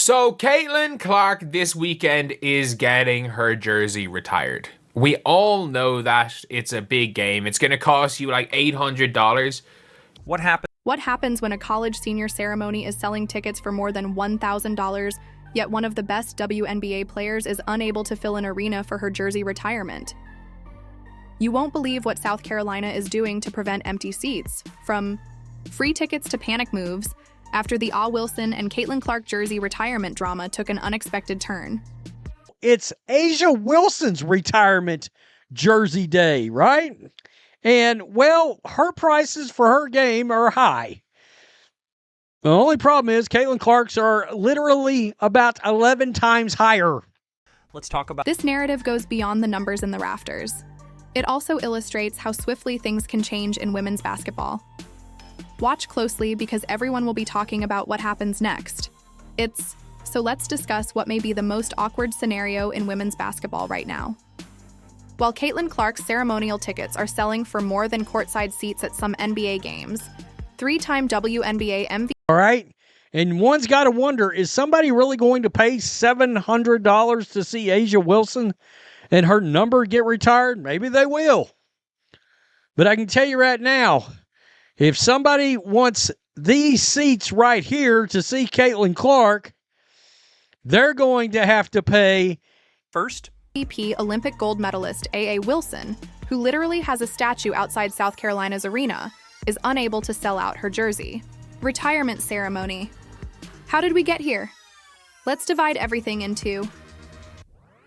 So Caitlin Clark this weekend is getting her jersey retired. We all know that it's a big game. It's going to cost you like $800. What happens when a college senior ceremony is selling tickets for more than $1,000, yet one of the best WNBA players is unable to fill an arena for her jersey retirement? You won't believe what South Carolina is doing to prevent empty seats, from free tickets to panic moves, after the Wilson and Caitlin Clark jersey retirement drama took an unexpected turn. It's A'ja Wilson's retirement jersey day, right? And, well, her prices for her game are high. The only problem is Caitlin Clark's are literally about 11 times higher. Let's talk about This narrative goes beyond the numbers in the rafters. It also illustrates how swiftly things can change in women's basketball. Watch closely because everyone will be talking about what happens next. So let's discuss what may be the most awkward scenario in women's basketball right now. While Caitlin Clark's ceremonial tickets are selling for more than courtside seats at some NBA games, three-time WNBA MVP. All right? And one's got to wonder, is somebody really going to pay $700 to see A'ja Wilson and her number get retired? Maybe they will. But I can tell you right now, if somebody wants these seats right here to see Caitlin Clark, they're going to have to pay. first. MVP Olympic gold medalist A.A. Wilson, who literally has a statue outside South Carolina's arena, is unable to sell out her jersey. Retirement ceremony. How did we get here? Let's divide everything into.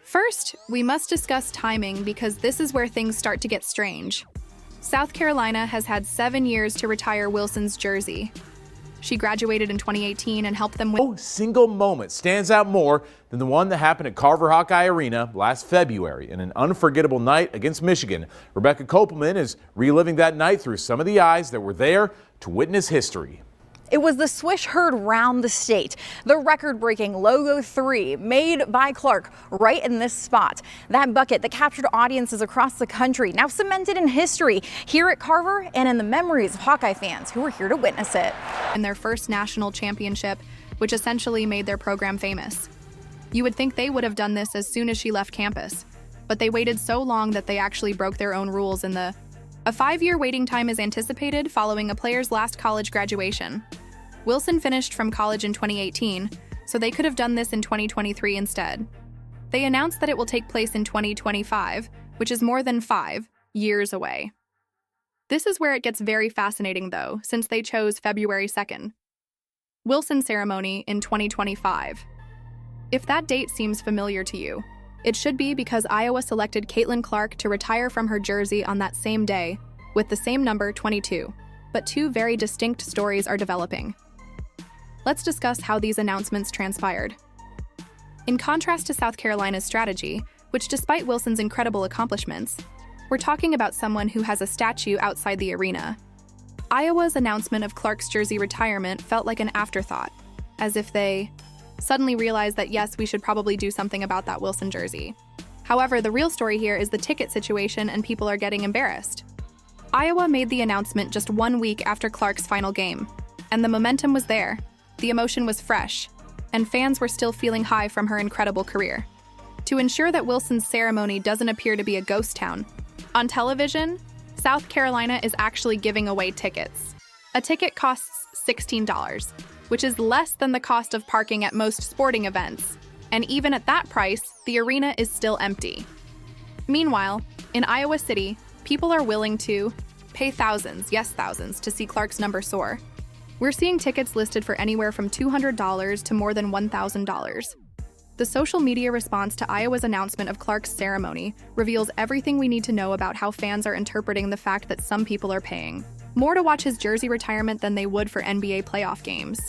First, we must discuss timing because this is where things start to get strange. South Carolina has had 7 years to retire Wilson's jersey. She graduated in 2018 and helped them win. No single moment stands out more than the one that happened at Carver Hawkeye Arena last February in an unforgettable night against Michigan. Rebecca Kopelman is reliving that night through some of the eyes that were there to witness history. It was the swish heard round the state. The record-breaking Logo 3 made by Clark right in this spot. That bucket that captured audiences across the country, now cemented in history here at Carver and in the memories of Hawkeye fans who were here to witness it. In their first national championship, which essentially made their program famous. You would think they would have done this as soon as she left campus, but they waited so long that they actually broke their own rules in the A 5-year waiting time is anticipated following a player's last college graduation. Wilson finished from college in 2018, so they could have done this in 2023 instead. They announced that it will take place in 2025, which is more than 5 years away. This is where it gets very fascinating, though, since they chose February 2nd. Wilson ceremony in 2025. If that date seems familiar to you, it should be because Iowa selected Caitlin Clark to retire from her jersey on that same day, with the same number 22. But two very distinct stories are developing. Let's discuss how these announcements transpired. In contrast to South Carolina's strategy, which despite Wilson's incredible accomplishments, we're talking about someone who has a statue outside the arena. Iowa's announcement of Clark's jersey retirement felt like an afterthought, as if they suddenly realized that yes, we should probably do something about that Wilson jersey. However, the real story here is the ticket situation and people are getting embarrassed. Iowa made the announcement just 1 week after Clark's final game, and the momentum was there. The emotion was fresh, and fans were still feeling high from her incredible career. To ensure that Wilson's ceremony doesn't appear to be a ghost town, on television, South Carolina is actually giving away tickets. A ticket costs $16, which is less than the cost of parking at most sporting events, and even at that price, the arena is still empty. Meanwhile, in Iowa City, people are willing to pay thousands, yes thousands, to see Clark's number soar. We're seeing tickets listed for anywhere from $200 to more than $1,000. The social media response to Iowa's announcement of Clark's ceremony reveals everything we need to know about how fans are interpreting the fact that some people are paying more to watch his jersey retirement than they would for NBA playoff games.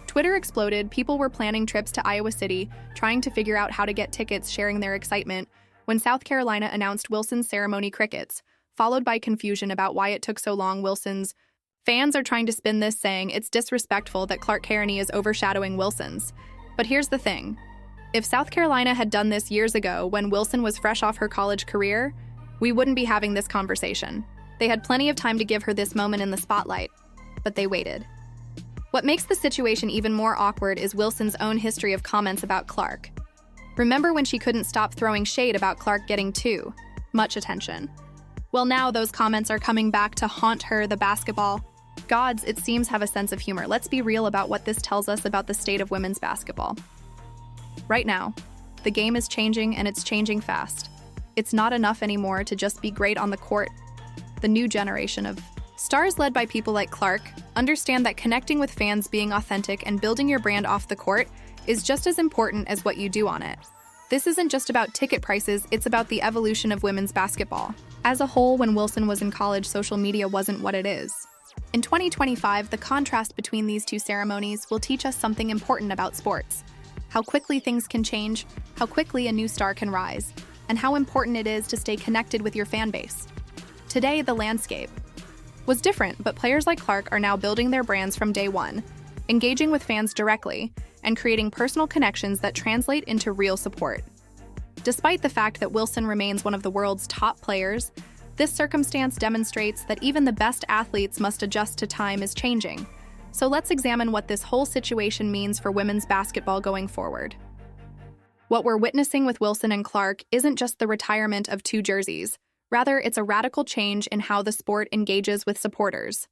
Twitter exploded, people were planning trips to Iowa City, trying to figure out how to get tickets, sharing their excitement, when South Carolina announced Wilson's ceremony crickets, followed by confusion about why it took so long. Wilson's fans are trying to spin this, saying it's disrespectful that Clark Kearney is overshadowing Wilson's. But here's the thing. If South Carolina had done this years ago when Wilson was fresh off her college career, we wouldn't be having this conversation. They had plenty of time to give her this moment in the spotlight, but they waited. What makes the situation even more awkward is Wilson's own history of comments about Clark. Remember when she couldn't stop throwing shade about Clark getting too much attention? Well, now those comments are coming back to haunt her. The basketball gods, it seems, have a sense of humor. Let's be real about what this tells us about the state of women's basketball. Right now, the game is changing, and it's changing fast. It's not enough anymore to just be great on the court. The new generation of stars led by people like Clark understand that connecting with fans, being authentic, and building your brand off the court is just as important as what you do on it. This isn't just about ticket prices, it's about the evolution of women's basketball. As a whole, when Wilson was in college, social media wasn't what it is. In 2025, the contrast between these two ceremonies will teach us something important about sports. How quickly things can change, how quickly a new star can rise, and how important it is to stay connected with your fan base. Today, the landscape was different, but players like Clark are now building their brands from day one, engaging with fans directly, and creating personal connections that translate into real support. Despite the fact that Wilson remains one of the world's top players, this circumstance demonstrates that even the best athletes must adjust to time is changing. So let's examine what this whole situation means for women's basketball going forward. What we're witnessing with Wilson and Clark isn't just the retirement of two jerseys. Rather, it's a radical change in how the sport engages with supporters.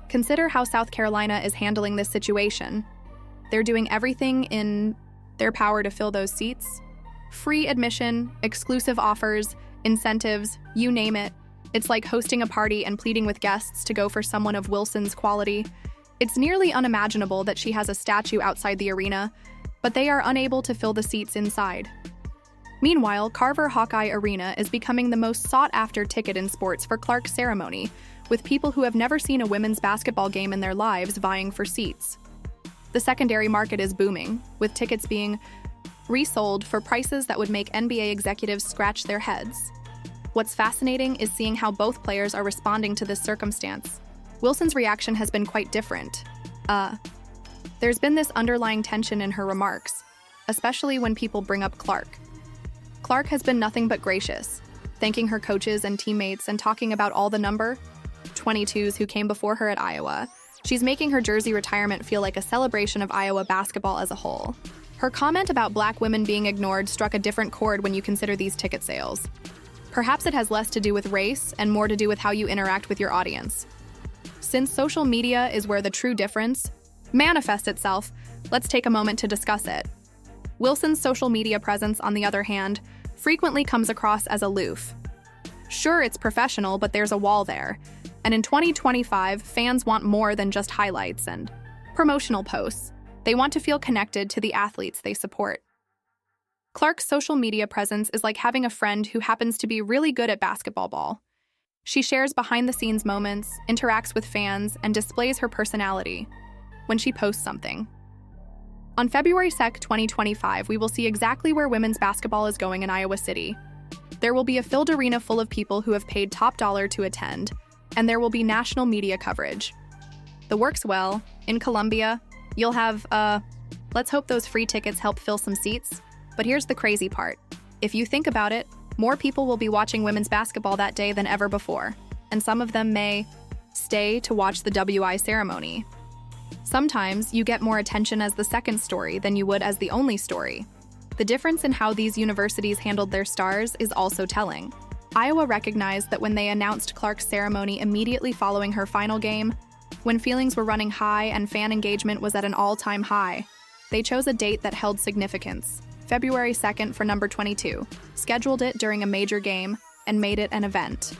Consider how South Carolina is handling this situation. They're doing everything in their power to fill those seats. Free admission, exclusive offers, incentives, you name it. It's like hosting a party and pleading with guests to go for someone of Wilson's quality. It's nearly unimaginable that she has a statue outside the arena, but they are unable to fill the seats inside. Meanwhile, Carver Hawkeye Arena is becoming the most sought-after ticket in sports for Clark's ceremony, with people who have never seen a women's basketball game in their lives vying for seats. The secondary market is booming, with tickets being resold for prices that would make NBA executives scratch their heads. What's fascinating is seeing how both players are responding to this circumstance. Wilson's reaction has been quite different. There's been this underlying tension in her remarks, especially when people bring up Clark. Clark has been nothing but gracious, thanking her coaches and teammates and talking about all the number 22s who came before her at Iowa. She's making her jersey retirement feel like a celebration of Iowa basketball as a whole. Her comment about Black women being ignored struck a different chord when you consider these ticket sales. Perhaps it has less to do with race and more to do with how you interact with your audience. Since social media is where the true difference manifests itself, let's take a moment to discuss it. Wilson's social media presence, on the other hand, frequently comes across as aloof. Sure, it's professional, but there's a wall there. And in 2025, fans want more than just highlights and promotional posts. They want to feel connected to the athletes they support. Clark's social media presence is like having a friend who happens to be really good at basketball ball. She shares behind-the-scenes moments, interacts with fans, and displays her personality when she posts something. On February 2nd, 2025, we will see exactly where women's basketball is going in Iowa City. There will be a filled arena full of people who have paid top dollar to attend, and there will be national media coverage. The works well. In Columbia, you'll have, let's hope those free tickets help fill some seats. But here's the crazy part. If you think about it, more people will be watching women's basketball that day than ever before, and some of them may stay to watch the WI ceremony. Sometimes you get more attention as the second story than you would as the only story. The difference in how these universities handled their stars is also telling. Iowa recognized that when they announced Clark's ceremony immediately following her final game, when feelings were running high and fan engagement was at an all-time high, they chose a date that held significance. February 2nd for number 22, scheduled it during a major game, and made it an event.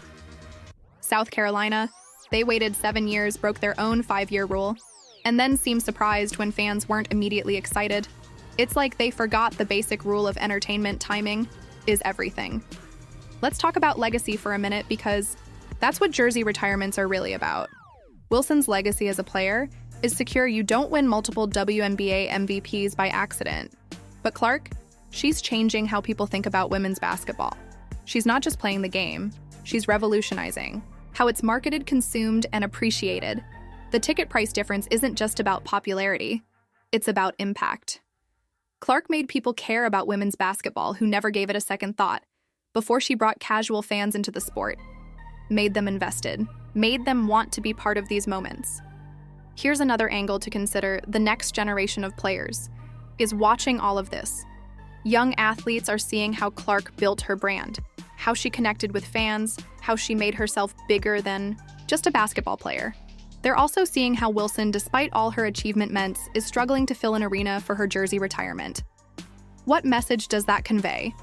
South Carolina, they waited 7 years, broke their own 5-year rule, and then seemed surprised when fans weren't immediately excited. It's like they forgot the basic rule of entertainment: timing is everything. Let's talk about legacy for a minute, because that's what jersey retirements are really about. Wilson's legacy as a player is secure. You don't win multiple WNBA MVPs by accident. But Clark, she's changing how people think about women's basketball. She's not just playing the game, she's revolutionizing how it's marketed, consumed, and appreciated. The ticket price difference isn't just about popularity, it's about impact. Clark made people care about women's basketball who never gave it a second thought before she brought casual fans into the sport, made them invested, made them want to be part of these moments. Here's another angle to consider: the next generation of players is watching all of this. Young athletes are seeing how Clark built her brand, how she connected with fans, how she made herself bigger than just a basketball player. They're also seeing how Wilson, despite all her achievements, is struggling to fill an arena for her jersey retirement. What message does that convey?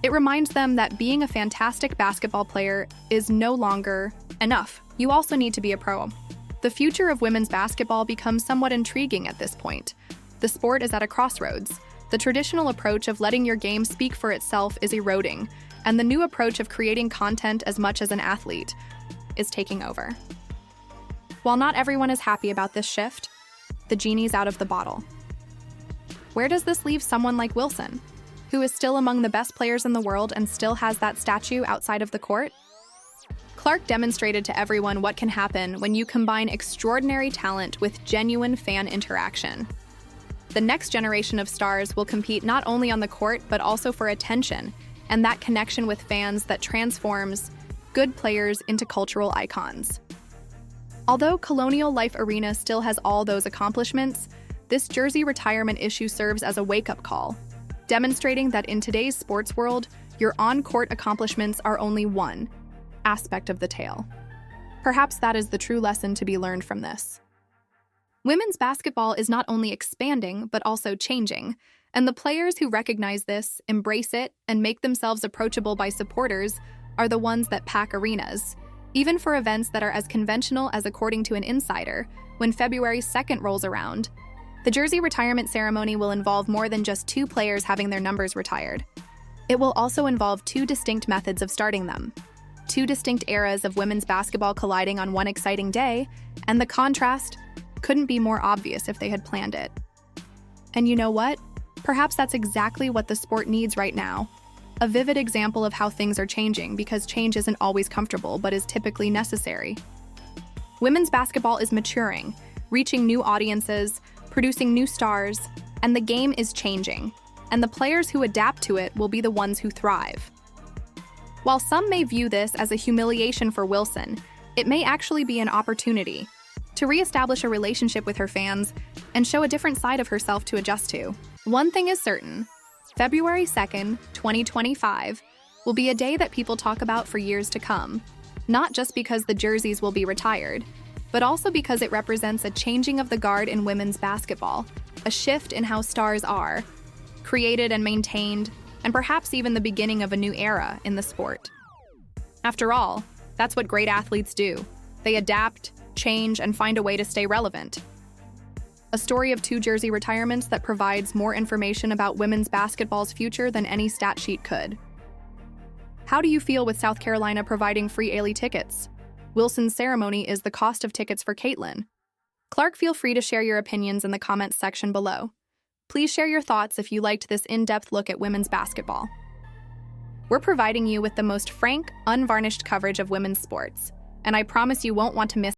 It reminds them that being a fantastic basketball player is no longer enough. You also need to be a pro. The future of women's basketball becomes somewhat intriguing at this point. The sport is at a crossroads. The traditional approach of letting your game speak for itself is eroding, and the new approach of creating content as much as an athlete is taking over. While not everyone is happy about this shift, the genie's out of the bottle. Where does this leave someone like Wilson, who is still among the best players in the world and still has that statue outside of the court? Clark demonstrated to everyone what can happen when you combine extraordinary talent with genuine fan interaction. The next generation of stars will compete not only on the court, but also for attention and that connection with fans that transforms good players into cultural icons. Although Colonial Life Arena still has all those accomplishments, this jersey retirement issue serves as a wake-up call, demonstrating that in today's sports world, your on-court accomplishments are only one aspect of the tale. Perhaps that is the true lesson to be learned from this. Women's basketball is not only expanding, but also changing, and the players who recognize this, embrace it, and make themselves approachable by supporters are the ones that pack arenas, even for events that are as conventional as, according to an insider, when February 2nd rolls around. The jersey retirement ceremony will involve more than just two players having their numbers retired. It will also involve two distinct methods of starting them, two distinct eras of women's basketball colliding on one exciting day, and the contrast couldn't be more obvious if they had planned it. And you know what? Perhaps that's exactly what the sport needs right now. A vivid example of how things are changing, because change isn't always comfortable, but is typically necessary. Women's basketball is maturing, reaching new audiences, producing new stars, and the game is changing, and the players who adapt to it will be the ones who thrive. While some may view this as a humiliation for Wilson, it may actually be an opportunity to reestablish a relationship with her fans and show a different side of herself to adjust to. One thing is certain: February 2nd, 2025 will be a day that people talk about for years to come, not just because the jerseys will be retired, but also because it represents a changing of the guard in women's basketball, a shift in how stars are created and maintained, and perhaps even the beginning of a new era in the sport. After all, that's what great athletes do. They adapt, change, and find a way to stay relevant. A story of two jersey retirements that provides more information about women's basketball's future than any stat sheet could. How do you feel with South Carolina providing free Ailey tickets? Wilson's ceremony is the cost of tickets for Caitlin. Clark, feel free to share your opinions in the comments section below. Please share your thoughts if you liked this in-depth look at women's basketball. We're providing you with the most frank, unvarnished coverage of women's sports, and I promise you won't want to miss